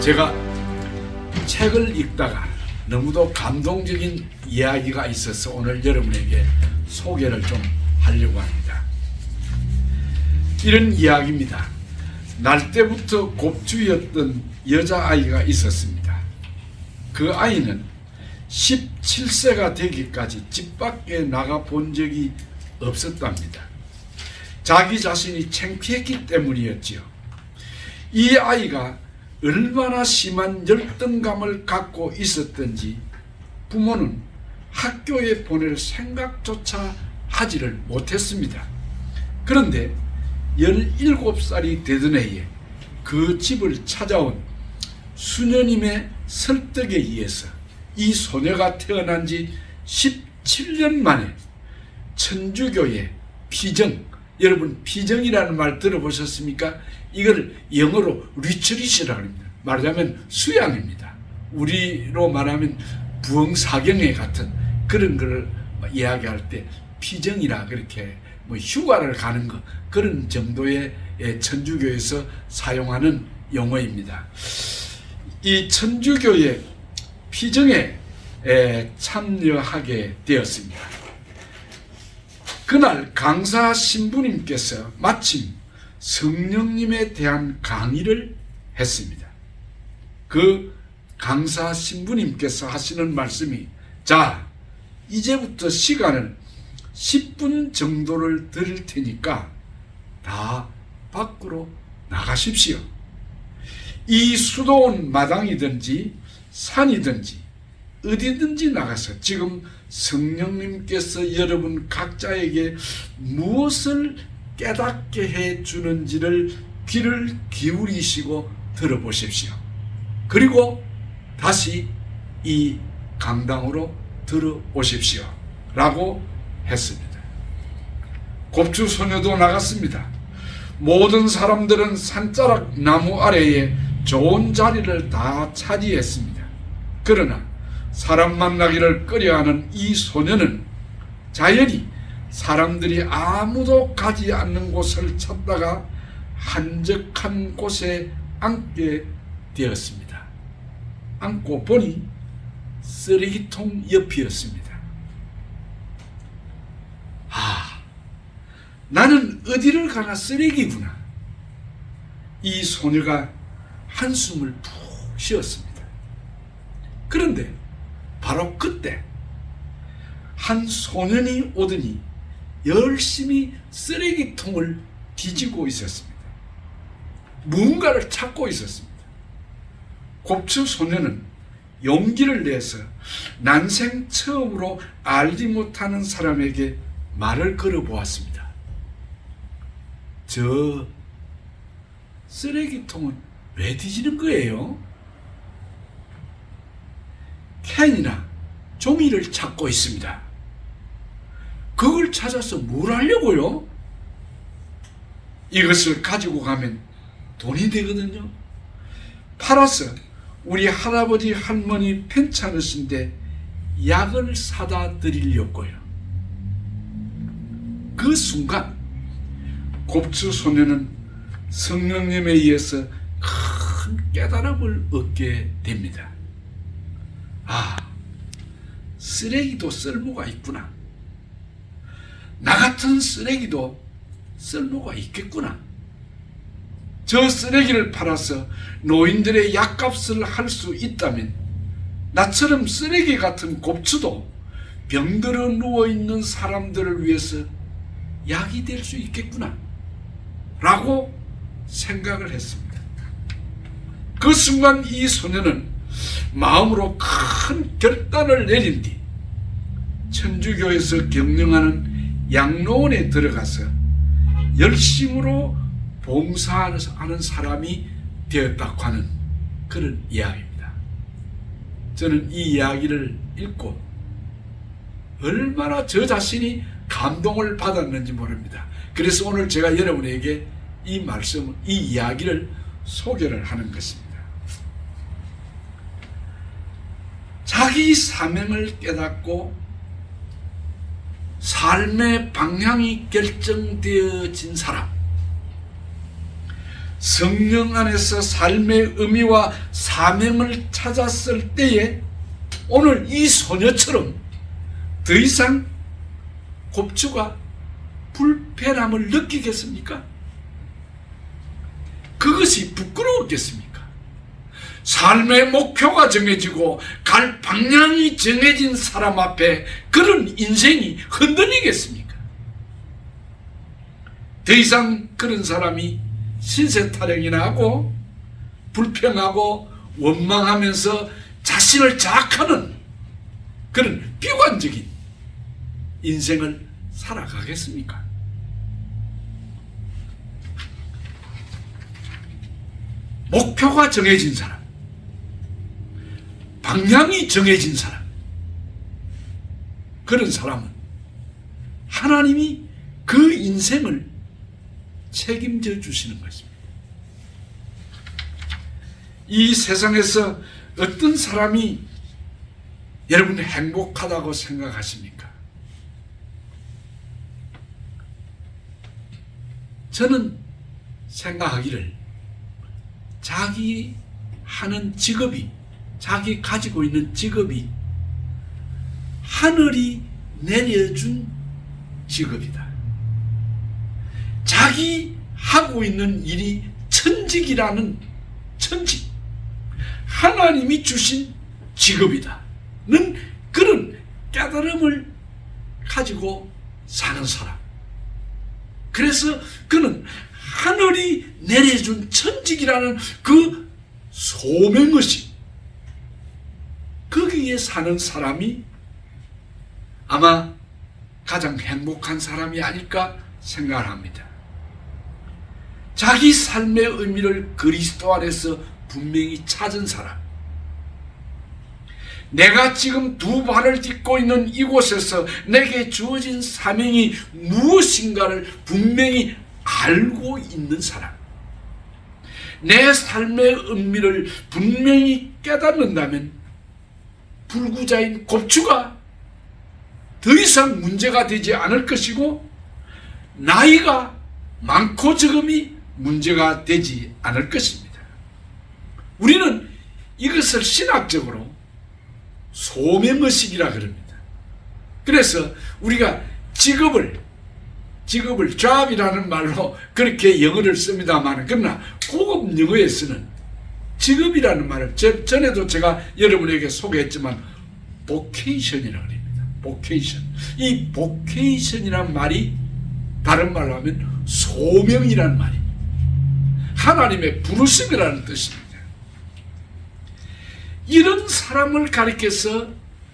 제가 책을 읽다가 너무도 감동적인 이야기가 있어서 오늘 여러분에게 소개를 좀 하려고 합니다. 이런 이야기입니다. 날 때부터 곱주였던 여자아이가 있었습니다. 그 아이는 17세가 되기까지 집 밖에 나가 본 적이 없었답니다. 자기 자신이 창피했기 때문이었지요. 이 아이가 얼마나 심한 열등감을 갖고 있었던지 부모는 학교에 보낼 생각조차 하지를 못했습니다. 그런데 17살이 되던 해에 그 집을 찾아온 수녀님의 설득에 의해서 이 소녀가 태어난 지 17년 만에 천주교의 피정, 여러분 피정이라는 말 들어보셨습니까? 이걸 영어로 리트릿이라고 합니다. 말하자면 수양입니다. 우리로 말하면 부흥사경회 같은 그런 걸 이야기할 때 피정이라 그렇게 휴가를 가는 거 그런 정도의 천주교에서 사용하는 용어입니다. 이 천주교의 피정에 참여하게 되었습니다. 그날 강사 신부님께서 마침 성령님에 대한 강의를 했습니다. 그 강사 신부님께서 하시는 말씀이, 자, 이제부터 시간을 10분 정도를 드릴 테니까 다 밖으로 나가십시오. 이 수도원 마당이든지 산이든지 어디든지 나가서 지금 성령님께서 여러분 각자에게 무엇을 깨닫게 해 주는지를 귀를 기울이시고 들어보십시오. 그리고 다시 이 강당으로 들어오십시오. 라고 했습니다. 곱주 소녀도 나갔습니다. 모든 사람들은 산자락 나무 아래에 좋은 자리를 다 차지했습니다. 그러나 사람 만나기를 꺼려하는 이 소녀는 자연히 사람들이 아무도 가지 않는 곳을 찾다가 한적한 곳에 앉게 되었습니다. 앉고 보니 쓰레기통 옆이었습니다. 나는 어디를 가나 쓰레기구나. 이 소녀가 한숨을 푹 쉬었습니다. 그런데 바로 그때 한 소년이 오더니 열심히 쓰레기통을 뒤지고 있었습니다. 무언가를 찾고 있었습니다. 곱추 소년은 용기를 내서 난생 처음으로 알지 못하는 사람에게 말을 걸어보았습니다. 저 쓰레기통은 왜 뒤지는 거예요? 캔이나 종이를 찾고 있습니다. 그걸 찾아서 뭘 하려고요? 이것을 가지고 가면 돈이 되거든요. 팔아서 우리 할아버지 할머니 편찮으신데 약을 사다 드리려고요. 그 순간 곱추 소녀는 성령님에 의해서 큰 깨달음을 얻게 됩니다. 쓰레기도 쓸모가 있구나. 나 같은 쓰레기도 쓸모가 있겠구나. 저 쓰레기를 팔아서 노인들의 약값을 할 수 있다면 나처럼 쓰레기 같은 곱추도 병들어 누워있는 사람들을 위해서 약이 될 수 있겠구나 라고 생각을 했습니다. 그 순간 이 소녀는 마음으로 큰 결단을 내린 뒤 천주교에서 경영하는 양로원에 들어가서 열심으로 봉사하는 사람이 되었다고 하는 그런 이야기입니다. 저는 이 이야기를 읽고 얼마나 저 자신이 감동을 받았는지 모릅니다. 그래서 오늘 제가 여러분에게 이 말씀, 이 이야기를 소개를 하는 것입니다. 자기 사명을 깨닫고 삶의 방향이 결정되어진 사람, 성령 안에서 삶의 의미와 사명을 찾았을 때에 오늘 이 소녀처럼 더 이상 곱추가 불편함을 느끼겠습니까? 그것이 부끄러웠겠습니까? 삶의 목표가 정해지고 갈 방향이 정해진 사람 앞에 그런 인생이 흔들리겠습니까? 더 이상 그런 사람이 신세 타령이나 하고 불평하고 원망하면서 자신을 자학하는 그런 비관적인 인생을 살아가겠습니까? 목표가 정해진 사람, 방향이 정해진 사람, 그런 사람은 하나님이 그 인생을 책임져 주시는 것입니다. 이 세상에서 어떤 사람이 여러분 행복하다고 생각하십니까? 저는 생각하기를 자기 하는 직업이, 자기 가지고 있는 직업이 하늘이 내려준 직업이다. 자기 하고 있는 일이 천직이라는 천직, 하나님이 주신 직업이다 는 그런 깨달음을 가지고 사는 사람. 그래서 그는 하늘이 내려준 천직이라는 그 소명의식, 거기에 사는 사람이 아마 가장 행복한 사람이 아닐까 생각을 합니다. 자기 삶의 의미를 그리스도 안에서 분명히 찾은 사람, 내가 지금 두 발을 딛고 있는 이곳에서 내게 주어진 사명이 무엇인가를 분명히 알고 있는 사람, 내 삶의 의미를 분명히 깨닫는다면 불구자인 곱추가 더 이상 문제가 되지 않을 것이고 나이가 많고 적음이 문제가 되지 않을 것입니다. 우리는 이것을 신학적으로 소명의식이라 그럽니다. 그래서 우리가 직업을 job이라는 말로 그렇게 영어를 씁니다만, 그러나 고급 영어에서는 직업이라는 말을 전에도 제가 여러분에게 소개했지만 vocation이라고 합니다. vocation. 이 vocation이라는 말이 다른 말로 하면 소명이라는 말입니다. 하나님의 부르심이라는 뜻입니다. 이런 사람을 가리켜서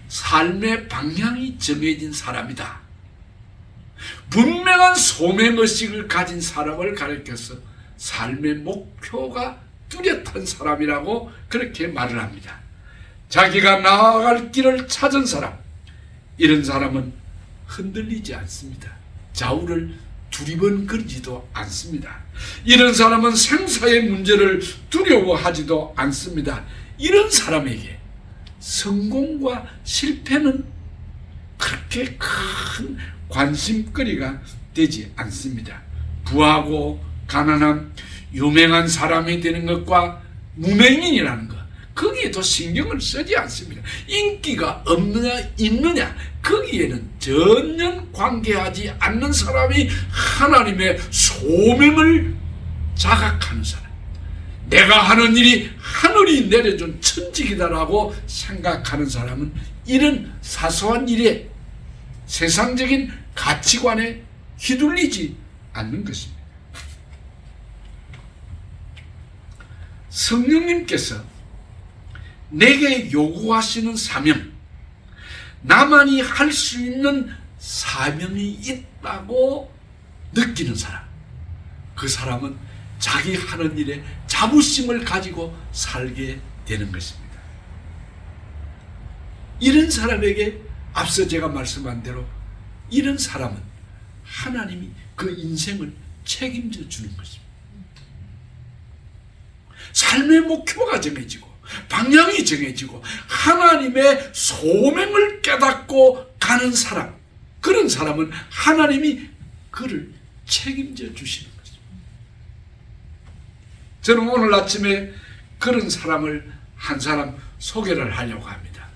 삶의 방향이 정해진 사람이다. 분명한 소명의식을 가진 사람을 가리켜서 삶의 목표가 뚜렷한 사람이라고 그렇게 말을 합니다. 자기가 나아갈 길을 찾은 사람, 이런 사람은 흔들리지 않습니다. 좌우를 두리번거리지도 않습니다. 이런 사람은 생사의 문제를 두려워하지도 않습니다. 이런 사람에게 성공과 실패는 그렇게 큰 관심거리가 되지 않습니다. 부하고 가난함, 유명한 사람이 되는 것과 무명인이라는 것, 거기에도 신경을 쓰지 않습니다. 인기가 없느냐 있느냐 거기에는 전혀 관계하지 않는 사람이 하나님의 소명을 자각하는 사람, 내가 하는 일이 하늘이 내려준 천직이다라고 생각하는 사람은 이런 사소한 일에 세상적인 가치관에 휘둘리지 않는 것입니다. 성령님께서 내게 요구하시는 사명, 나만이 할 수 있는 사명이 있다고 느끼는 사람, 그 사람은 자기 하는 일에 자부심을 가지고 살게 되는 것입니다. 이런 사람에게 앞서 제가 말씀한 대로 이런 사람은 하나님이 그 인생을 책임져 주는 것입니다. 삶의 목표가 정해지고 방향이 정해지고 하나님의 소명을 깨닫고 가는 사람, 그런 사람은 하나님이 그를 책임져 주시는 것입니다. 저는 오늘 아침에 그런 사람을 한 사람 소개를 하려고 합니다.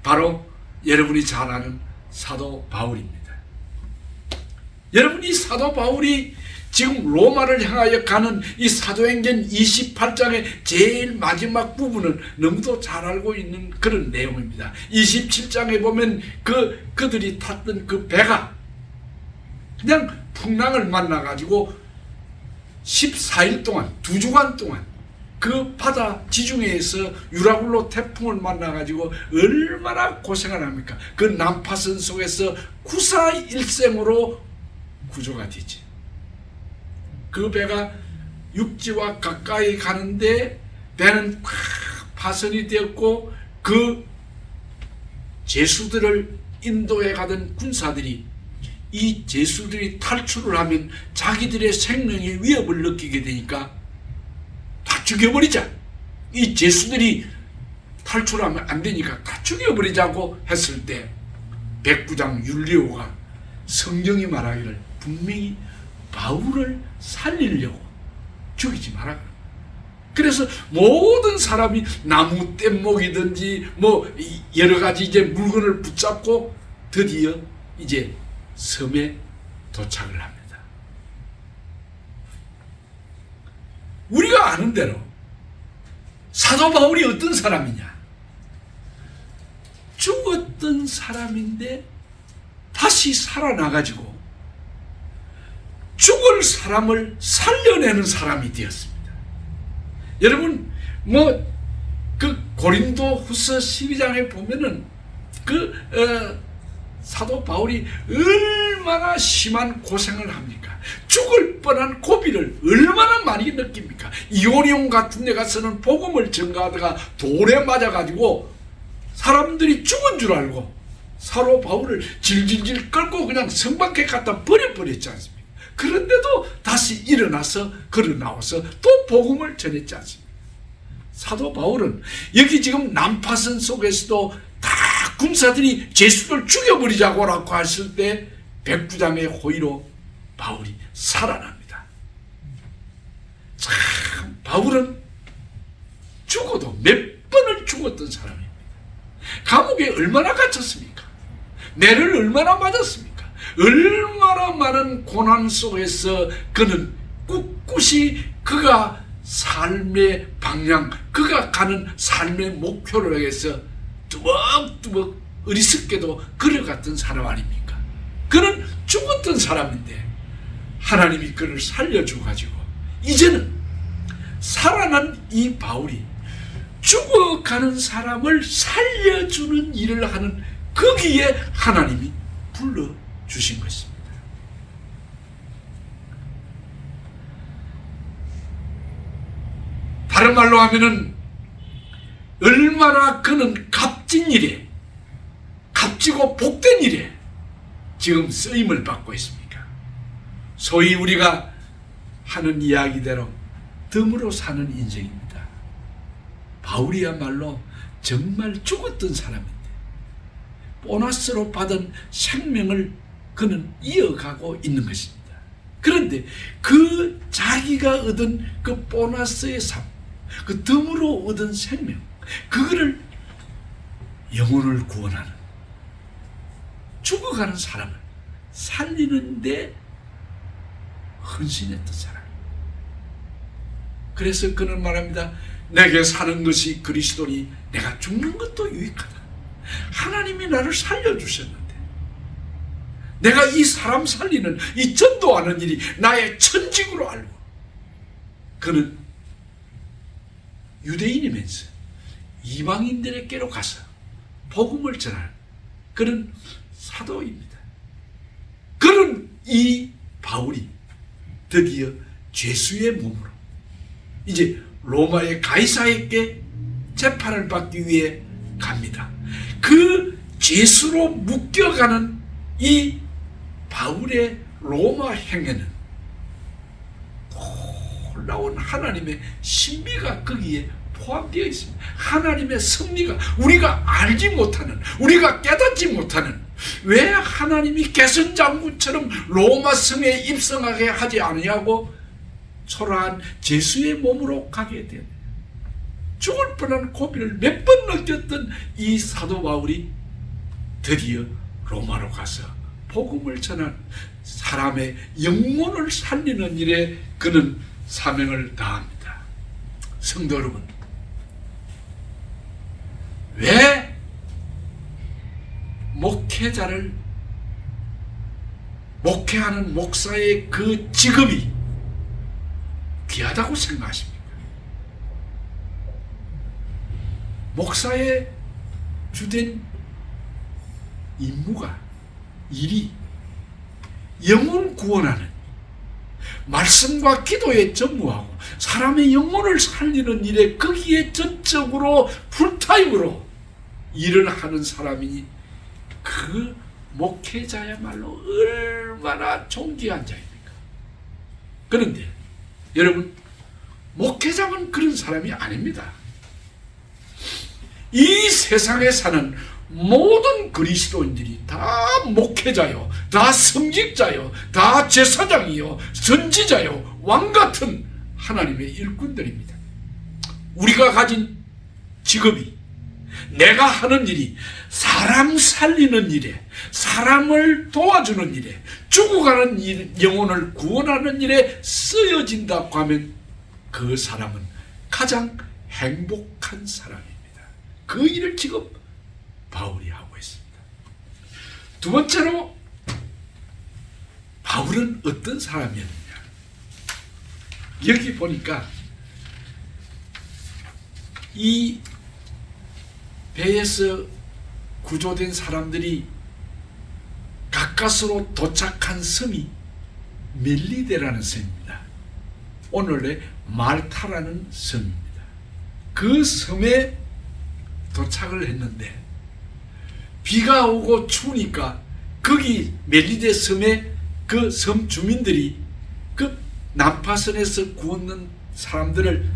바로 여러분이 잘 아는 사도 바울입니다. 여러분이 사도 바울이 지금 로마를 향하여 가는 이 사도행전 28장의 제일 마지막 부분을 너무도 잘 알고 있는 그런 내용입니다. 27장에 보면 그들이 탔던 그 배가 그냥 풍랑을 만나가지고 14일 동안, 2주간 동안 그 바다 지중해에서 유라굴로 태풍을 만나가지고 얼마나 고생을 합니까? 그 난파선 속에서 구사일생으로 구조가 되지. 그 배가 육지와 가까이 가는데 배는 팍 파선이 되었고 그 제수들을 인도에 가던 군사들이 이 제수들이 탈출을 하면 자기들의 생명의 위협을 느끼게 되니까 다 죽여버리자. 이 제수들이 탈출하면 안 되니까 다 죽여버리자고 했을 때 백부장 율리오가 성경이 말하기를 분명히 바울을 살리려고 죽이지 마라. 그래서 모든 사람이 나무 뗏목이든지 뭐 여러 가지 이제 물건을 붙잡고 드디어 이제 섬에 도착을 합니다. 우리가 아는 대로 사도 바울이 어떤 사람이냐? 죽었던 사람인데 다시 살아나가지고 죽을 사람을 살려내는 사람이 되었습니다. 여러분 그 고린도 후서 12장에 보면은 사도 바울이 얼마나 심한 고생을 합니까? 죽을 뻔한 고비를 얼마나 많이 느낍니까? 이오니온 같은 데 가서는 복음을 전가하다가 돌에 맞아가지고 사람들이 죽은 줄 알고 사도 바울을 질질질 끌고 그냥 성 밖에 갖다 버려버렸지 않습니까? 그런데도 다시 일어나서 걸어 나와서 또 복음을 전했지 않습니까? 사도 바울은 여기 지금 난파선 속에서도 다 군사들이 제수를 죽여버리자고 했을 때 백부장의 호의로 바울이 살아납니다. 참 바울은 죽어도 몇 번을 죽었던 사람입니다. 감옥에 얼마나 갇혔습니까? 매를 얼마나 맞았습니까? 얼마나 많은 고난 속에서 그는 꿋꿋이 그가 삶의 방향, 그가 가는 삶의 목표를 위해서 뚜벅뚜벅 어리석게도 걸어갔던 사람 아닙니까? 그는 죽었던 사람인데 하나님이 그를 살려줘가지고 이제는 살아난 이 바울이 죽어가는 사람을 살려주는 일을 하는 거기에 하나님이 불러주신 것입니다. 다른 말로 하면은 얼마나 그는 값진 일에, 값지고 복된 일에 지금 쓰임을 받고 있습니까? 소위 우리가 하는 이야기대로 덤으로 사는 인생입니다. 바울이야말로 정말 죽었던 사람인데 보너스로 받은 생명을 그는 이어가고 있는 것입니다. 그런데 그 자기가 얻은 그 보너스의 삶, 그 덤으로 얻은 생명, 그거를 영혼을 구원하는 죽어가는 사람을 살리는데 헌신했던 사람. 그래서 그는 말합니다. 내게 사는 것이 그리스도니 내가 죽는 것도 유익하다. 하나님이 나를 살려주셨는데 내가 이 사람 살리는 이 전도하는 일이 나의 천직으로 알고 그는 유대인이면서 이방인들에게로 가서 복음을 전할 그는 사도입니다. 그는 이 바울이 드디어 죄수의 몸으로 이제 로마의 가이사에게 재판을 받기 위해 갑니다. 그 죄수로 묶여가는 이 바울의 로마 행에는 놀라운 하나님의 신비가 거기에 포함되어 있습니다. 하나님의 섭리가 우리가 알지 못하는, 우리가 깨닫지 못하는, 왜 하나님이 개선장군처럼 로마 성에 입성하게 하지 않냐고 초라한 죄수의 몸으로 가게 됩니다. 죽을 뻔한 고비를 몇 번 느꼈던 이 사도 바울이 드디어 로마로 가서 복음을 전한 사람의 영혼을 살리는 일에 그는 사명을 다합니다. 성도 여러분, 왜 목회자를, 목회하는 목사의 그 직업이 귀하다고 생각하십니까? 목사의 주된 임무가, 일이 영혼 구원하는, 말씀과 기도에 전무하고 사람의 영혼을 살리는 일에 거기에 전적으로 풀타임으로 일을 하는 사람이니 그 목회자야말로 얼마나 존귀한 자입니까? 그런데 여러분, 목회자는 그런 사람이 아닙니다. 이 세상에 사는 모든 그리스도인들이 다 목회자요, 다 성직자요, 다 제사장이요, 선지자요, 왕같은 하나님의 일꾼들입니다. 우리가 가진 직업이, 내가 하는 일이 사람 살리는 일에, 사람을 도와주는 일에, 죽어가는 일, 영혼을 구원하는 일에 쓰여진다고 하면 그 사람은 가장 행복한 사람입니다. 그 일을 지금 바울이 하고 있습니다. 두 번째로, 바울은 어떤 사람이었느냐. 여기 보니까 이 배에서 구조된 사람들이 가까스로 도착한 섬이 멜리데라는 섬입니다. 오늘의 말타라는 섬입니다. 그 섬에 도착을 했는데 비가 오고 추우니까 거기 멜리데 섬에 그 섬 주민들이 그 난파선에서 구웠는 사람들을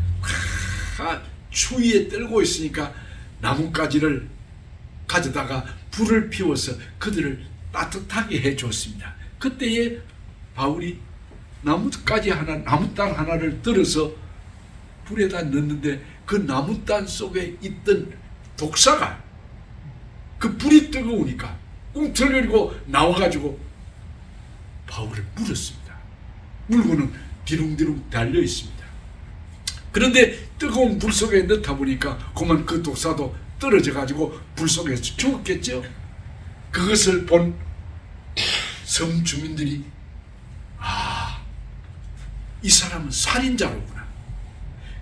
다 추위에 떨고 있으니까 나뭇가지를 가져다가 불을 피워서 그들을 따뜻하게 해줬습니다. 그때에 바울이 나뭇가지 하나, 나무단 하나를 들어서 불에다 넣는데 그 나무단 속에 있던 독사가 그 불이 뜨거우니까 꿈틀거리고 나와가지고 바울을 물었습니다. 물고는 디룽디룽 달려 있습니다. 그런데 뜨거운 불 속에 넣다 보니까 그만 그 독사도 떨어져 가지고 불 속에서 죽었겠죠. 그것을 본 섬 주민들이, 이 사람은 살인자로구나.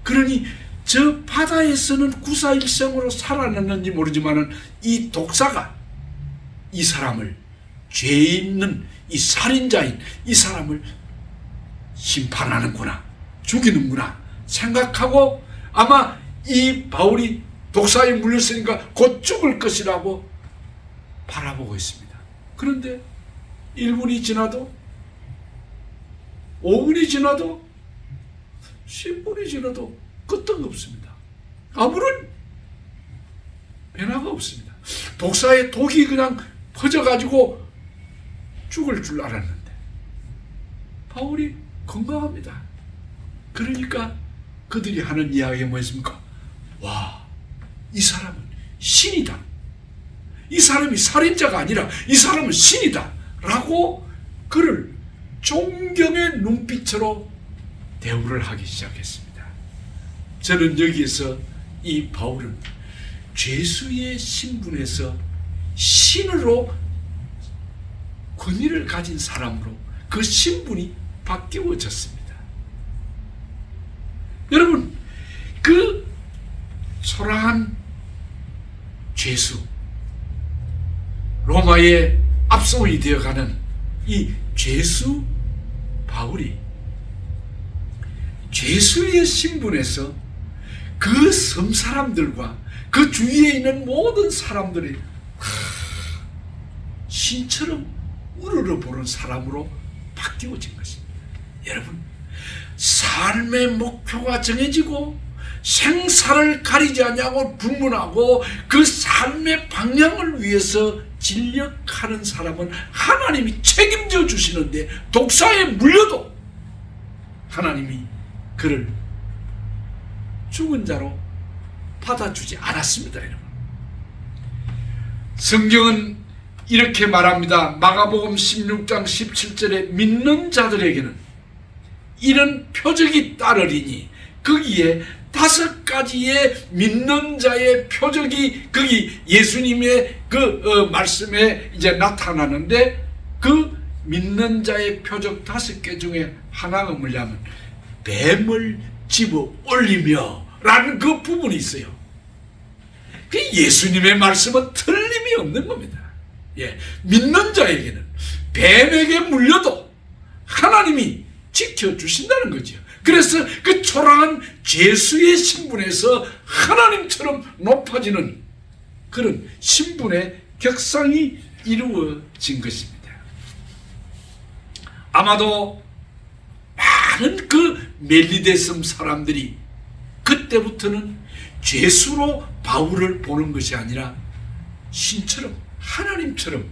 그러니 저 바다에서는 구사일생으로 살아났는지 모르지만은 이 독사가 이 사람을, 죄 있는 이 살인자인 이 사람을 심판하는구나, 죽이는구나 생각하고 아마 이 바울이 독사에 물렸으니까 곧 죽을 것이라고 바라보고 있습니다. 그런데 1분이 지나도, 5분이 지나도, 10분이 지나도 끄떡없습니다. 아무런 변화가 없습니다. 독사의 독이 그냥 퍼져가지고 죽을 줄 알았는데 바울이 건강합니다. 그러니까 그들이 하는 이야기가 뭐였습니까? 와, 이 사람은 신이다. 이 사람이 살인자가 아니라 이 사람은 신이다 라고 그를 존경의 눈빛으로 대우를 하기 시작했습니다. 저는 여기에서 이 바울은 죄수의 신분에서 신으로 권위를 가진 사람으로 그 신분이 바뀌어졌습니다. 여러분, 그 초라한 죄수, 로마의 압송이 되어가는 이 죄수 바울이 죄수의 신분에서 그 섬 사람들과 그 주위에 있는 모든 사람들이 신처럼 우러러보는 사람으로 바뀌어진 것입니다. 여러분, 삶의 목표가 정해지고 생사를 가리지 않냐고 불문하고 그 삶의 방향을 위해서 진력하는 사람은 하나님이 책임져 주시는데 독사에 물려도 하나님이 그를 죽은 자로 받아주지 않았습니다. 여러분, 성경은 이렇게 말합니다. 마가복음 16장 17절에 믿는 자들에게는 이런 표적이 따르리니, 거기에 5가지의 믿는 자의 표적이 거기 예수님의 말씀에 이제 나타나는데, 그 믿는 자의 표적 5개 중에 하나가 뭐냐면 뱀을 집어 올리며 라는 그 부분이 있어요. 그 예수님의 말씀은 틀림이 없는 겁니다. 예, 믿는 자에게는 뱀에게 물려도 하나님이 지켜주신다는 거죠. 그래서 그 초라한 죄수의 신분에서 하나님처럼 높아지는 그런 신분의 격상이 이루어진 것입니다. 아마도 많은 그 멜리데섬 사람들이 그때부터는 죄수로 바울을 보는 것이 아니라 신처럼, 하나님처럼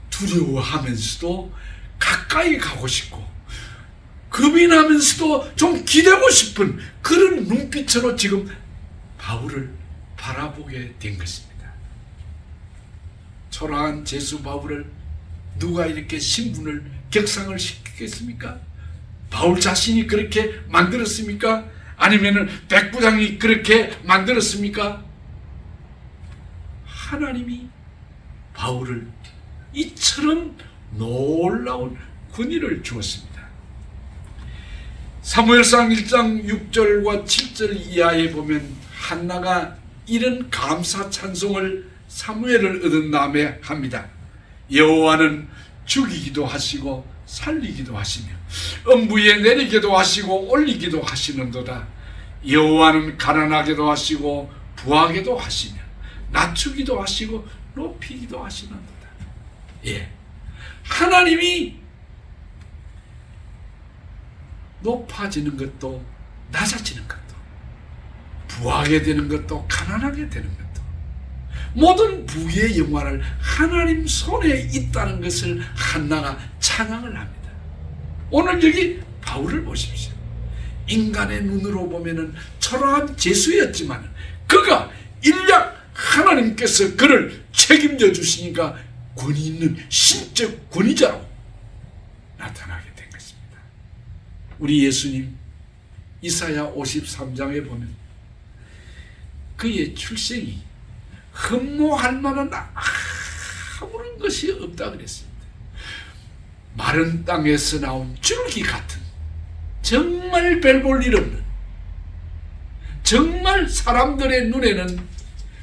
두려워하면서도 가까이 가고 싶고, 겁이 나면서도 좀 기대고 싶은 그런 눈빛으로 지금 바울을 바라보게 된 것입니다. 초라한 죄수 바울을 누가 이렇게 신분을 격상을 시키겠습니까? 바울 자신이 그렇게 만들었습니까? 아니면은 백부장이 그렇게 만들었습니까? 하나님이 바울을 이처럼 놀라운 권위를 주었습니다. 사무엘상 1장 6절과 7절 이하에 보면 한나가 이런 감사 찬송을 사무엘을 얻은 다음에 합니다. 여호와는 죽이기도 하시고 살리기도 하시며 음부에 내리기도 하시고 올리기도 하시는도다. 여호와는 가난하게도 하시고 부하게도 하시며 낮추기도 하시고 높이기도 하시는도다. 예, 하나님이 높아지는 것도 낮아지는 것도, 부하게 되는 것도 가난하게 되는 것도, 모든 부의 영광을 하나님 손에 있다는 것을 한나가 찬양을 합니다. 오늘 여기 바울을 보십시오. 인간의 눈으로 보면은 초라한 죄수였지만 그가 일약 하나님께서 그를 책임져 주시니까 권위 있는 신적 권위자로 나타나게 된 것입니다. 우리 예수님 이사야 53장에 보면 그의 출생이 흠모할 만한 아무런 것이 없다 그랬습니다. 마른 땅에서 나온 줄기 같은, 정말 별 볼 일 없는, 정말 사람들의 눈에는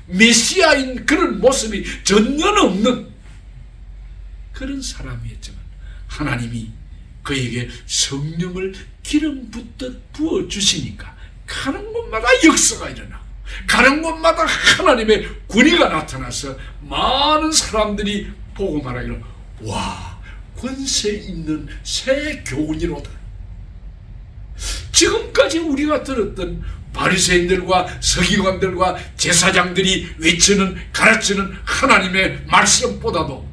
메시아인 그런 모습이 전혀 없는 그런 사람이었지만 하나님이 그에게 성령을 기름 붓듯 부어주시니까 가는 곳마다 역사가 일어나고 가는 곳마다 하나님의 권위가 나타나서 많은 사람들이 보고 말하기를, 와, 권세 있는 새 교훈이로다. 지금까지 우리가 들었던 바리새인들과 서기관들과 제사장들이 외치는 가르치는 하나님의 말씀보다도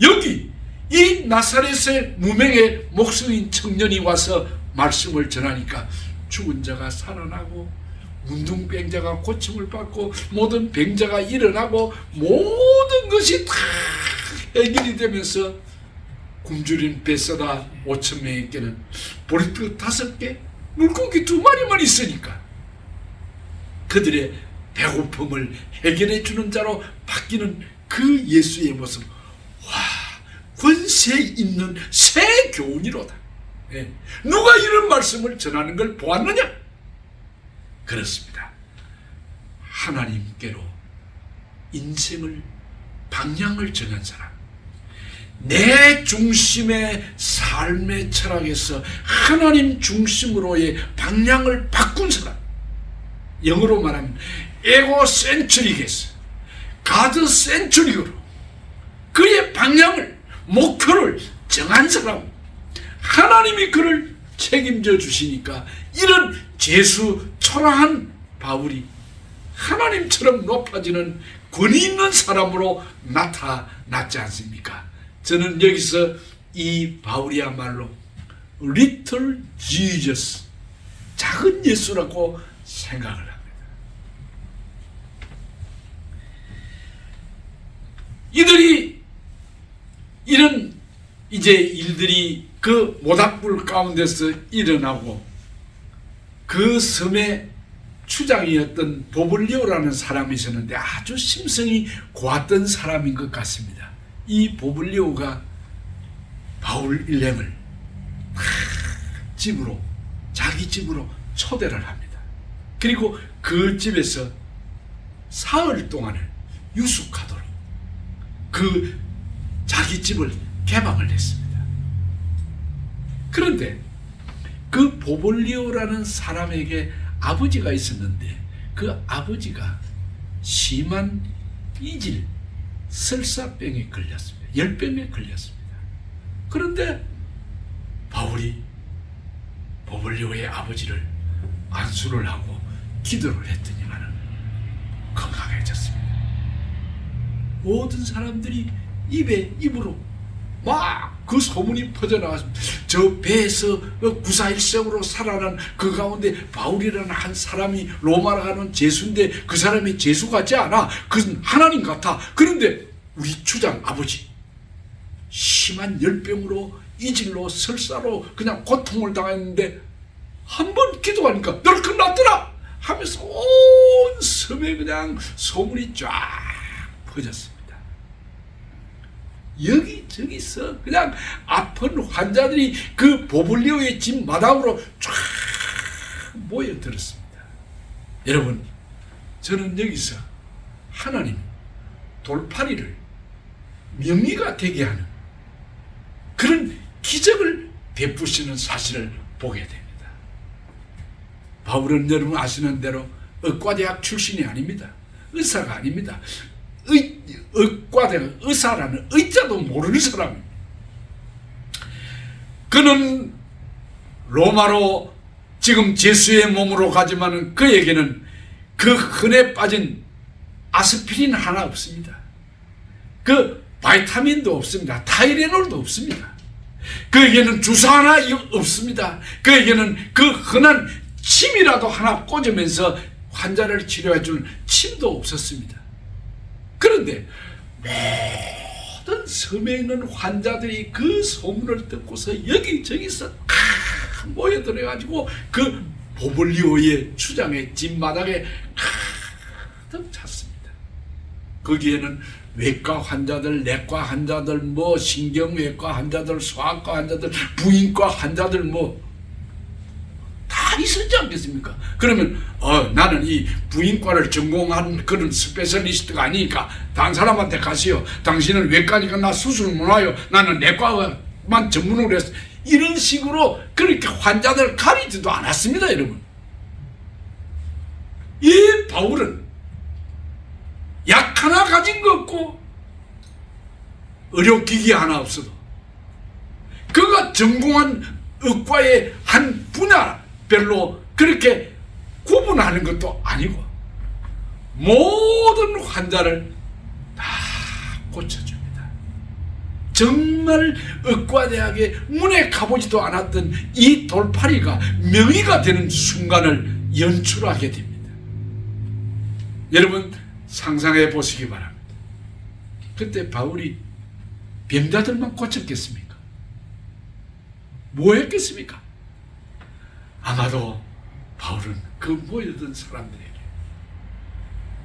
여기 이 나사렛의 무명의 목수인 청년이 와서 말씀을 전하니까 죽은 자가 살아나고 문둥병자가 고침을 받고 모든 병자가 일어나고 모든 것이 다 해결이 되면서 굶주린 벳사다 5,000명에게는 보리떡 5개, 물고기 2마리만 있으니까 그들의 배고픔을 해결해 주는 자로 바뀌는 그 예수의 모습, 와, 권세 있는 새 교훈이로다. 예. 누가 이런 말씀을 전하는 걸 보았느냐? 그렇습니다. 하나님께로 인생을, 방향을 정한 사람, 내 중심의 삶의 철학에서 하나님 중심으로의 방향을 바꾼 사람, 영어로 말하면 에고센트릭에서 가드센트릭으로 그의 방향을, 목표를 정한 사람, 하나님이 그를 책임져 주시니까 이런 죄수 초라한 바울이 하나님처럼 높아지는 권위 있는 사람으로 나타났지 않습니까? 저는 여기서 이 바울이야말로 Little Jesus, 작은 예수라고 생각을 합니다. 이들이 이런 이제 일들이 그 모닥불 가운데서 일어나고 그 섬의 추장이었던 보블리오라는 사람이 있었는데 아주 심성이 고왔던 사람인 것 같습니다. 이 보블리오가 바울 일행을 집으로, 자기 집으로 초대를 합니다. 그리고 그 집에서 사흘 동안을 유숙하도록 그 자기 집을 개방을 했습니다. 그런데 그 보볼리오라는 사람에게 아버지가 있었는데 그 아버지가 심한 이질, 설사병에 걸렸습니다. 열병에 걸렸습니다. 그런데 바울이 보볼리오의 아버지를 안수를 하고 기도를 했더니만은 건강해졌습니다. 모든 사람들이 입으로 막 그 소문이 퍼져나갔습니다. 저 배에서 구사일생으로 살아난 그 가운데 바울이라는 한 사람이 로마로 가는 제수인데 그 사람이 제수 같지 않아. 그건 하나님 같아. 그런데 우리 주장 아버지 심한 열병으로 이질로 설사로 그냥 고통을 당했는데 한 번 기도하니까 널큰 낫더라 하면서 온 섬에 그냥 소문이 쫙 퍼졌습니다. 여기저기서 그냥 아픈 환자들이 그 보블리오의 집 마당으로 쫙 모여들었습니다. 여러분, 저는 여기서 하나님 돌팔이를 명의가 되게 하는 그런 기적을 베푸시는 사실을 보게 됩니다. 바울은 여러분 아시는 대로 의과대학 출신이 아닙니다. 의사가 아닙니다. 의과대학 의사라는 의자도 모르는 사람입니다. 그는 로마로 지금 제수의 몸으로 가지만은 그에게는 그 흔해 빠진 아스피린 하나 없습니다. 그 바이타민도 없습니다. 타이레놀도 없습니다. 그에게는 주사 하나 없습니다. 그에게는 그 흔한 침이라도 하나 꽂으면서 환자를 치료해 줄 침도 없었습니다. 그런데 모든 섬에 있는 환자들이 그 소문을 듣고서 여기저기서 모여들어가지고 그 보블리오의 추장의 집마당에 가득 찼습니다. 거기에는 외과 환자들, 내과 환자들, 신경외과 환자들, 소아과 환자들, 부인과 환자들 다 있었지 않겠습니까? 그러면 나는 이 부인과를 전공한 그런 스페셜리스트가 아니니까 다른 사람한테 가시오. 당신은 외과니까 나 수술 못 와요. 나는 내과만 전문으로 했어. 이런 식으로 그렇게 환자들 가리지도 않았습니다, 여러분. 이 바울은 약 하나 가진 거 없고 의료기기 하나 없어도 그가 전공한 의과의 한 분야별로 그렇게 구분하는 것도 아니고 모든 환자를 다 고쳐줍니다. 정말 의과대학의 문에 가보지도 않았던 이 돌팔이가 명의가 되는 순간을 연출하게 됩니다. 여러분 상상해 보시기 바랍니다. 그때 바울이 병자들만 고쳤겠습니까? 뭐 했겠습니까? 아마도 바울은 그 모여든 사람들에게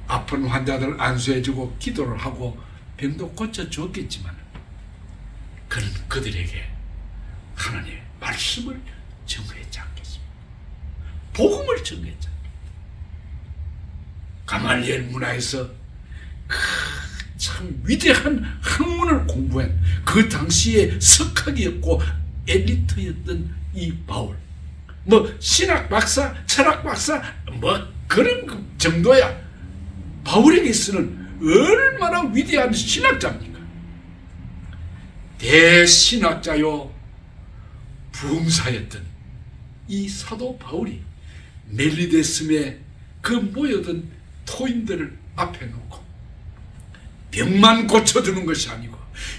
아픈 환자들 안수해주고 기도를 하고 병도 고쳐줬겠지만 그는 그들에게 하나님의 말씀을 전했지 않겠습니까? 복음을 전했지. 가말리엘 문화에서 참 위대한 학문을 공부한 그 당시에 석학이었고 엘리트였던 이 바울, 신학 박사, 철학 박사, 그런 정도야. 바울에게서는 얼마나 위대한 신학자입니까? 대신학자요 부흥사였던 이 사도 바울이 멜리데 섬에 그 모여든 토인들을 앞에 놓고 병만 고쳐주는 것이 아니고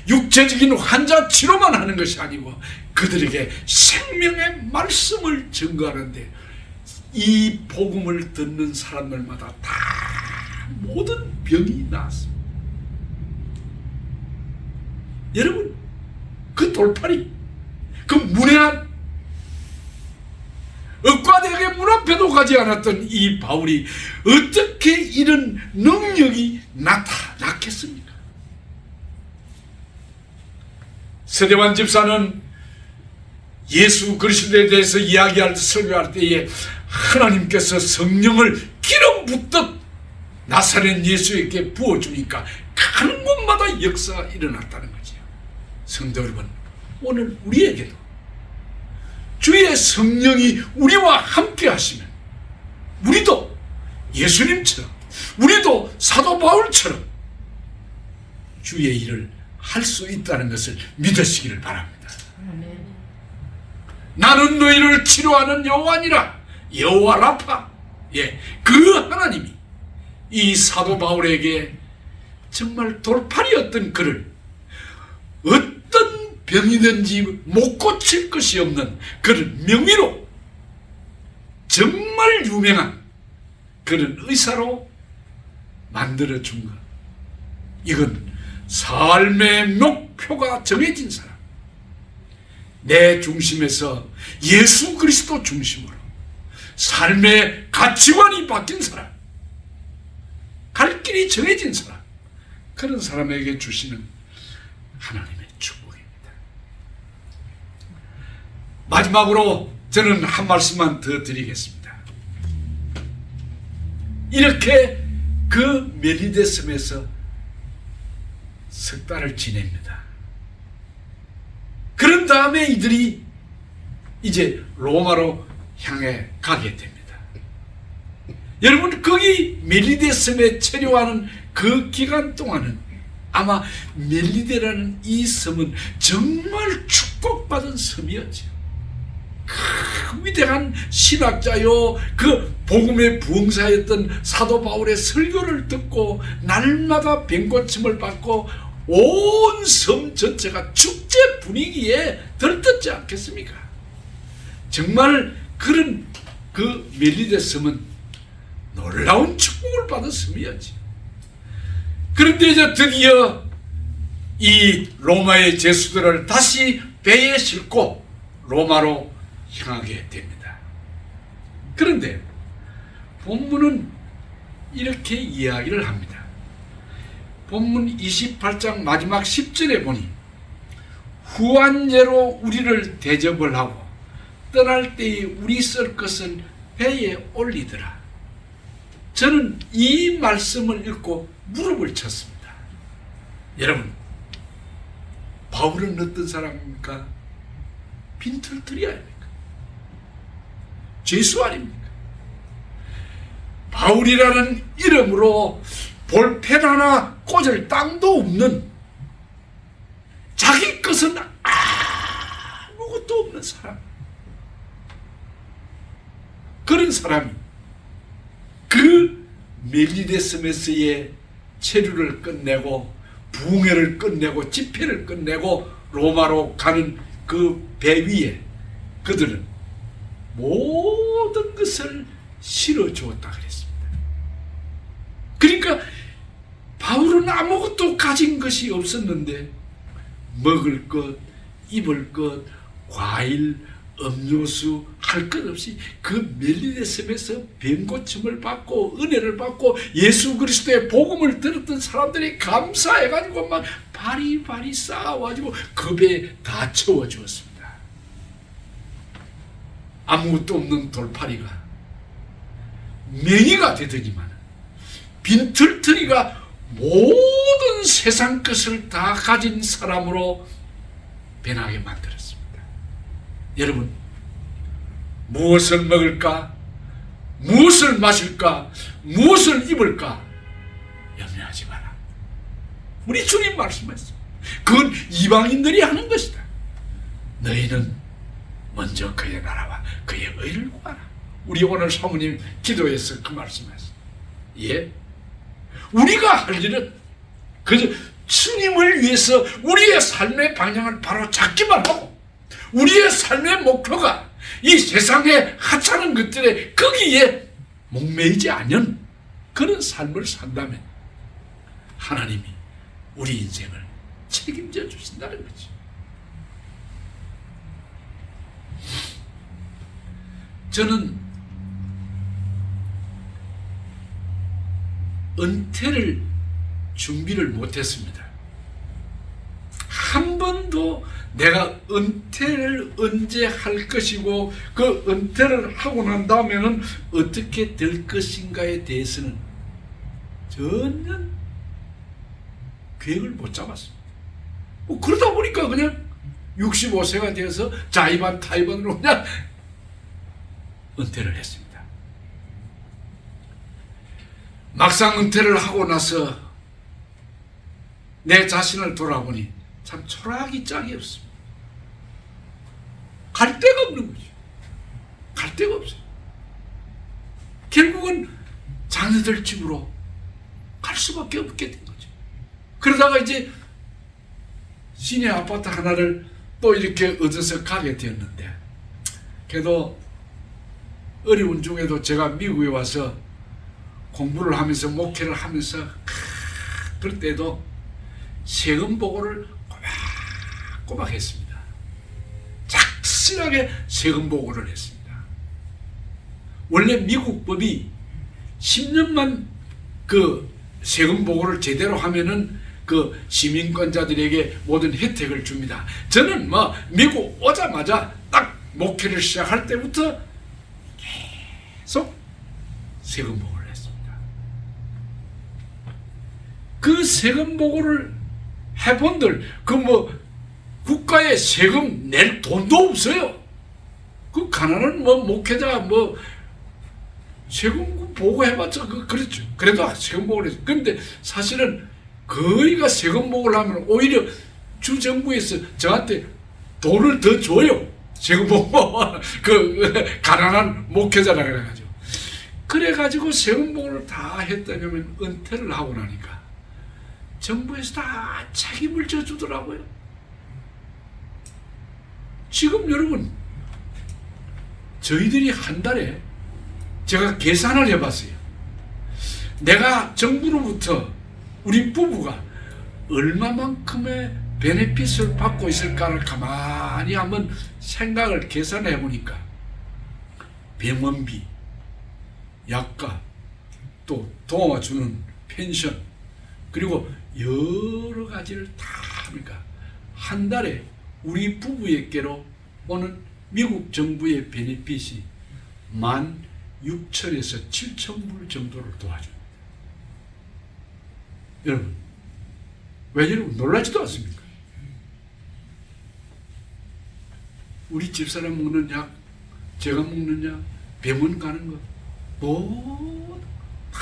육체적인 환자 치료만 하는 것이 아니고 그들에게 생명의 말씀을 전가하는데 이 복음을 듣는 사람들마다 다 모든 병이 나았습니다. 여러분, 그 돌팔이, 그 문외한 억과대학의 문 앞에도 가지 않았던 이 바울이 어떻게 이런 능력이 나타났겠습니까? 서대환 집사는 예수 그리스도에 대해서 이야기할 때, 설교할 때에 하나님께서 성령을 기름 붓듯 나사렛 예수에게 부어주니까 가는 곳마다 역사가 일어났다는 거죠. 성도 여러분, 오늘 우리에게도 주의 성령이 우리와 함께 하시면 우리도 예수님처럼, 우리도 사도 바울처럼 주의 일을 할 수 있다는 것을 믿으시기를 바랍니다. 나는 너희를 치료하는 여호와니라, 여호와 라파. 예, 그 하나님이 이 사도 바울에게 정말 돌팔이었던 그를 어떤 병이든지 못 고칠 것이 없는 그런 명의로 정말 유명한 그런 의사로 만들어준 것. 이건 삶의 목표가 정해진 사람, 내 중심에서 예수 그리스도 중심으로 삶의 가치관이 바뀐 사람, 갈 길이 정해진 사람, 그런 사람에게 주시는 하나님의 축복입니다. 마지막으로 저는 한 말씀만 더 드리겠습니다. 이렇게 그 멜리데 섬에서 석 달을 지냅니다. 그런 다음에 이들이 이제 로마로 향해 가게 됩니다. 여러분, 거기 멜리데 섬에 체류하는 그 기간 동안은 아마 멜리데라는 이 섬은 정말 축복받은 섬이었죠. 그 위대한 신학자요, 그 복음의 부흥사였던 사도 바울의 설교를 듣고 날마다 병고침을 받고 온 섬 전체가 축제 분위기에 들떴지 않겠습니까? 정말 그런 그 멜리데 섬은 놀라운 축복을 받은 섬이었지. 그런데 이제 드디어 이 로마의 제수들을 다시 배에 싣고 로마로 향하게 됩니다. 그런데 본문은 이렇게 이야기를 합니다. 본문 28장 마지막 10절에 보니 후한 예로 우리를 대접을 하고 떠날 때에 우리 쓸 것을 배에 올리더라. 저는 이 말씀을 읽고 무릎을 쳤습니다. 여러분, 바울은 어떤 사람입니까? 빈털터리 아닙니까? 죄수 아닙니까? 바울이라는 이름으로 볼펜 하나 꽂을 땅도 없는, 자기 것은 아무것도 없는 사람, 그런 사람이 그 멜리데 섬에서의 체류를 끝내고 부흥회를 끝내고 집회를 끝내고 로마로 가는 그 배 위에 그들은 모든 것을 실어주었다 그랬습니다. 그러니까 바울은 아무것도 가진 것이 없었는데 먹을 것, 입을 것, 과일, 음료수 할 것 없이 그 멜리데 섬에서 병고침을 받고 은혜를 받고 예수 그리스도의 복음을 들었던 사람들이 감사해가지고 막 바리바리 쌓아가지고 그 배에 다 채워주었습니다. 아무것도 없는 돌팔이가 명의가 되더니만 빈털터리가 모든 세상 것을 다 가진 사람으로 변하게 만들었습니다. 여러분, 무엇을 먹을까? 무엇을 마실까? 무엇을 입을까? 염려하지 마라. 우리 주님 말씀했습니다. 그건 이방인들이 하는 것이다. 너희는 먼저 그의 나라와 그의 의를 구하라. 우리 오늘 사모님 기도에서 그 말씀했어요. 예? 우리가 할 일은 그저 주님을 위해서 우리의 삶의 방향을 바로 잡기만 하고, 우리의 삶의 목표가 이 세상의 하찮은 것들에 거기에 목매이지 않은 그런 삶을 산다면 하나님이 우리 인생을 책임져 주신다는 거지. 저는 은퇴를 준비를 못했습니다. 한 번도 내가 은퇴를 언제 할 것이고 그 은퇴를 하고 난 다음에는 어떻게 될 것인가에 대해서는 전혀 계획을 못 잡았습니다. 그러다 보니까 그냥 65세가 되어서 자의반 타의반으로 그냥 은퇴를 했습니다. 막상 은퇴를 하고 나서 내 자신을 돌아보니 참 초라하기 짝이 없습니다. 갈 데가 없는 거죠. 갈 데가 없어요. 결국은 자녀들 집으로 갈 수밖에 없게 된 거죠. 그러다가 이제 시내 아파트 하나를 또 이렇게 얻어서 가게 되었는데, 그래도 어려운 중에도 제가 미국에 와서 공부를 하면서 목회를 하면서 그럴 때도 세금 보고를 꼬박꼬박 했습니다. 착실하게 세금 보고를 했습니다. 원래 미국 법이 10년만 그 세금 보고를 제대로 하면은 그 시민권자들에게 모든 혜택을 줍니다. 저는 미국 오자마자 딱 목회를 시작할 때부터 계속 세금 보고를 했습니다. 그 세금 보고를 해본들 국가에 세금 낼 돈도 없어요. 그 가난한 목회자 세금 보고해봤자 그렇죠. 그래도 세금 보고를 했어요. 그런데 사실은 거의가 세금 보고를 하면 오히려 주정부에서 저한테 돈을 더 줘요. 세금 보고 가난한 목회자라 그래가지고 세금 보고를 다 했다면 은퇴를 하고 나니까 정부에서 다 책임을 져주더라고요. 지금 여러분, 저희들이 한 달에 제가 계산을 해봤어요. 내가 정부로부터 우리 부부가 얼마만큼의 베네핏을 받고 있을까를 가만히 한번 생각을 계산해 보니까 병원비, 약가, 또 도와주는 펜션, 그리고 여러 가지를 다 하니까 한 달에 우리 부부에게로 오는 미국 정부의 베네핏이 16,000에서 7,000불 정도를 도와줍니다. 여러분, 왜 여러분 놀라지도 않습니까? 우리 집사람 먹는 약, 제가 먹는 약, 병원 가는 거 모두 다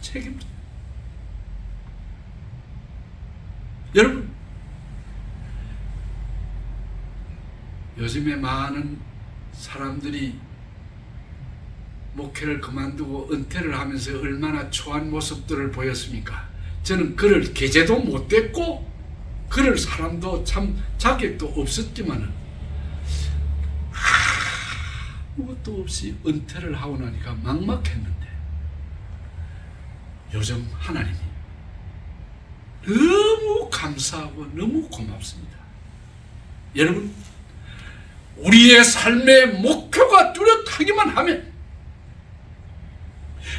책임져. 여러분, 요즘에 많은 사람들이 목회를 그만두고 은퇴를 하면서 얼마나 초한 모습들을 보였습니까? 저는 그럴 계제도 못됐고 그럴 사람도 참 자격도 없었지만은 아무것도 없이 은퇴를 하고 나니까 막막했는데 요즘 하나님이 너무 감사하고 너무 고맙습니다. 여러분, 우리의 삶의 목표가 뚜렷하기만 하면,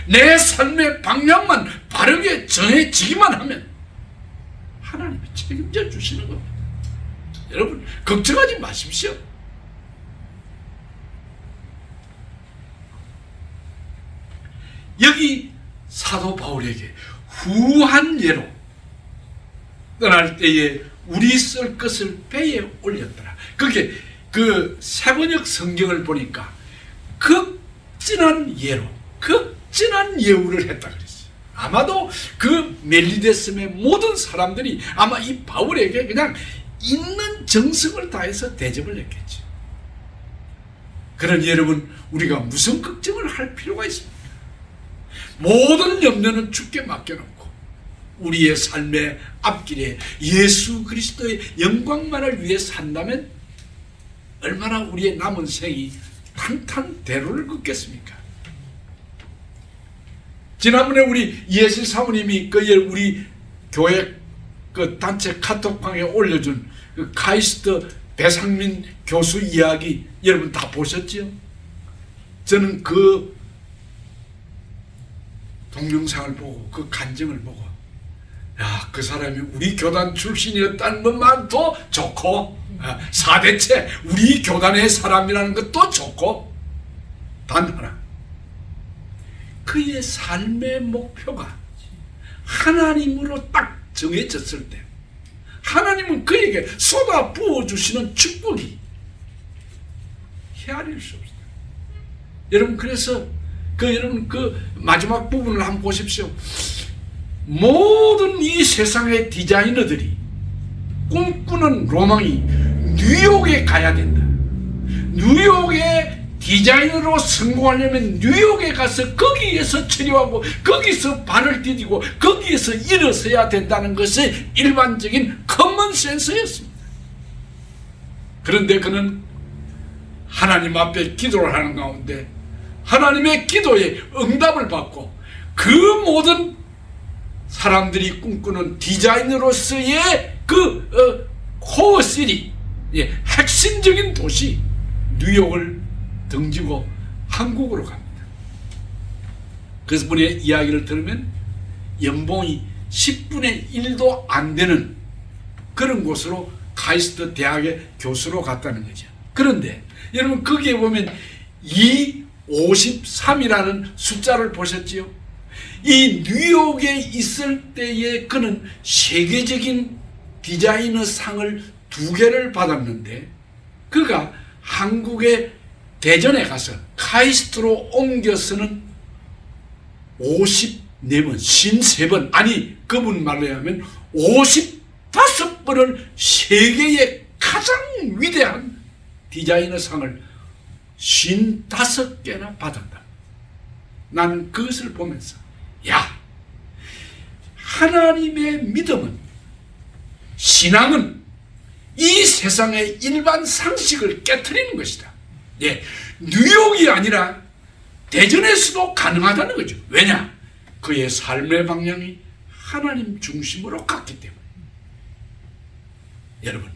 내 삶의 방향만 바르게 정해지기만 하면 하나님이 책임져 주시는 겁니다. 여러분, 걱정하지 마십시오. 여기 사도 바울에게 후한 예로 떠날 때에 우리 쓸 것을 배에 올렸더라. 그게 그 세번역 성경을 보니까 극진한 예로, 극진한 예우를 했다 그랬어요. 아마도 그 멜리데스의 모든 사람들이 아마 이 바울에게 그냥 있는 정성을 다해서 대접을 했겠죠. 그러니 여러분, 우리가 무슨 걱정을 할 필요가 있습니까? 모든 염려는 주께 맡겨놓고 우리의 삶의 앞길에 예수 그리스도의 영광만을 위해 산다면 얼마나 우리의 남은 생이 탄탄대로를 긋겠습니까? 지난번에 우리 이혜실 사모님이 우리 교회 그 단체 카톡방에 올려준 그 카이스트 배상민 교수 이야기 여러분 다 보셨지요? 저는 그 동영상을 보고 그 간증을 보고 야, 그 사람이 우리 교단 출신이었다는 것만도 좋고 4대째 우리 교단의 사람이라는 것도 좋고 단 하나 그의 삶의 목표가 하나님으로 딱 정해졌을 때 하나님은 그에게 쏟아 부어주시는 축복이 헤아릴 수 없어요. 여러분 그래서 여러분 그 마지막 부분을 한번 보십시오. 모든 이 세상의 디자이너들이 꿈꾸는 로망이 뉴욕에 가야 된다. 뉴욕에 디자이너로 성공하려면 뉴욕에 가서 거기에서 치료하고 거기서 발을 디디고 거기에서 일어서야 된다는 것이 일반적인 커먼 센스였습니다. 그런데 그는 하나님 앞에 기도를 하는 가운데 하나님의 기도에 응답을 받고 그 모든 사람들이 꿈꾸는 디자이너로서의 코어시티, 핵심적인 도시 뉴욕을 등지고 한국으로 갑니다. 그래서 분의 이야기를 들으면 연봉이 10분의 1도 안 되는 그런 곳으로 카이스트 대학의 교수로 갔다는 거죠. 그런데 여러분 거기에 보면 253이라는 숫자를 보셨지요? 이 뉴욕에 있을 때에 그는 세계적인 디자이너 상을 2개를 받았는데 그가 한국의 대전에 가서 카이스트로 옮겨서는 54번, 53번, 아니 그분 말로 하면 55번을 세계의 가장 위대한 디자이너 상을 55개나 받았다. 나는 그것을 보면서 야, 하나님의 믿음은, 신앙은 이 세상의 일반 상식을 깨트리는 것이다. 뉴욕이 아니라 대전에서도 가능하다는 거죠. 왜냐? 그의 삶의 방향이 하나님 중심으로 갔기 때문에. 여러분,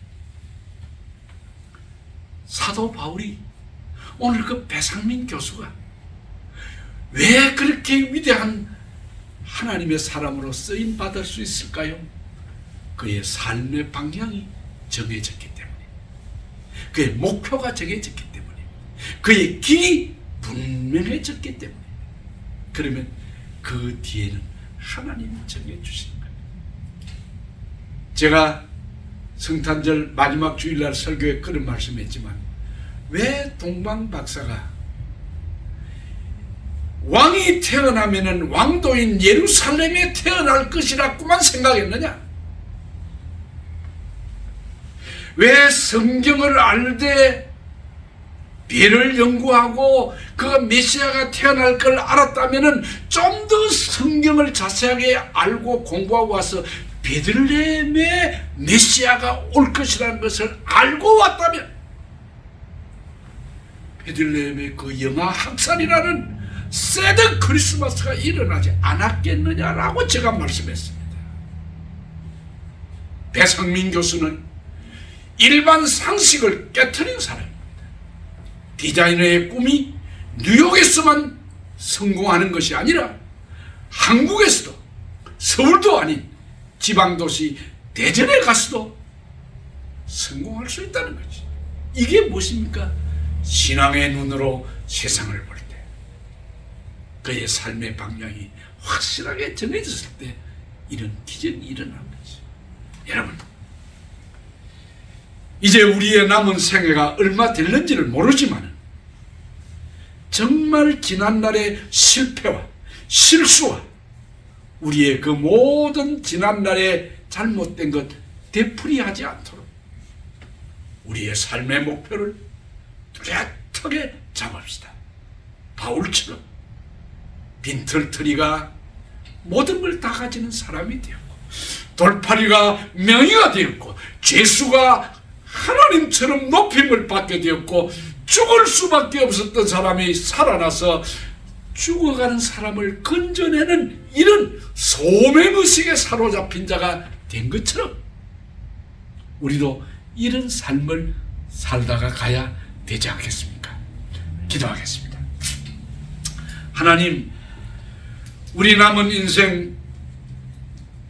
사도 바울이 오늘 그 배상민 교수가 왜 그렇게 위대한 하나님의 사람으로 쓰임 받을 수 있을까요? 그의 삶의 방향이 정해졌기 때문에, 그의 목표가 정해졌기 때문에, 그의 길이 분명해졌기 때문에. 그러면 그 뒤에는 하나님이 정해주시는 거예요. 제가 성탄절 마지막 주일날 설교에 그런 말씀했지만 왜 동방 박사가 왕이 태어나면은 왕도인 예루살렘에 태어날 것이라고만 생각했느냐? 왜 성경을 알되 별을 연구하고 그 메시아가 태어날 걸 알았다면은 좀 더 성경을 자세하게 알고 공부하고 와서 베들레헴에 메시아가 올 것이라는 것을 알고 왔다면 베들레헴의 그 영아 학살이라는 새드 크리스마스가 일어나지 않았겠느냐라고 제가 말씀했습니다. 배상민 교수는 일반 상식을 깨트린 사람입니다. 디자이너의 꿈이 뉴욕에서만 성공하는 것이 아니라 한국에서도, 서울도 아닌 지방도시 대전에 가서도 성공할 수 있다는 거지. 이게 무엇입니까? 신앙의 눈으로 세상을 볼 때, 그의 삶의 방향이 확실하게 정해졌을 때 이런 기적이 일어나는 거지. 여러분, 이제 우리의 남은 생애가 얼마 될는지를 모르지만 정말 지난날의 실패와 실수와 우리의 그 모든 지난날의 잘못된 것 되풀이하지 않도록 우리의 삶의 목표를 뚜렷하게 잡읍시다. 바울처럼 빈털터리가 모든 걸 다 가지는 사람이 되었고, 돌팔이가 명의가 되었고, 죄수가 하나님처럼 높임을 받게 되었고 죽을 수밖에 없었던 사람이 살아나서 죽어가는 사람을 건져내는 이런 소명의식에 사로잡힌 자가 된 것처럼 우리도 이런 삶을 살다가 가야 되지 않겠습니까? 기도하겠습니다. 하나님, 우리 남은 인생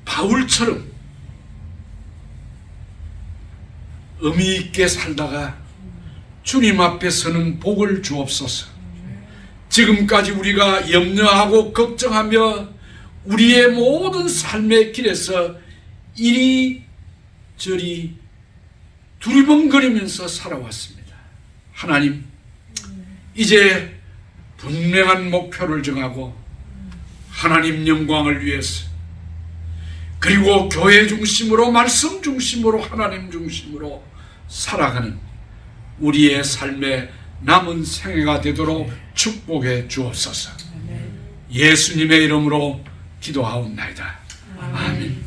바울처럼 의미 있게 살다가 주님 앞에 서는 복을 주옵소서. 지금까지 우리가 염려하고 걱정하며 우리의 모든 삶의 길에서 이리저리 두리번거리면서 살아왔습니다. 하나님, 이제 분명한 목표를 정하고 하나님 영광을 위해서, 그리고 교회 중심으로, 말씀 중심으로, 하나님 중심으로 살아가는 우리의 삶의 남은 생애가 되도록 축복해 주옵소서. 예수님의 이름으로 기도하옵나이다. 아멘.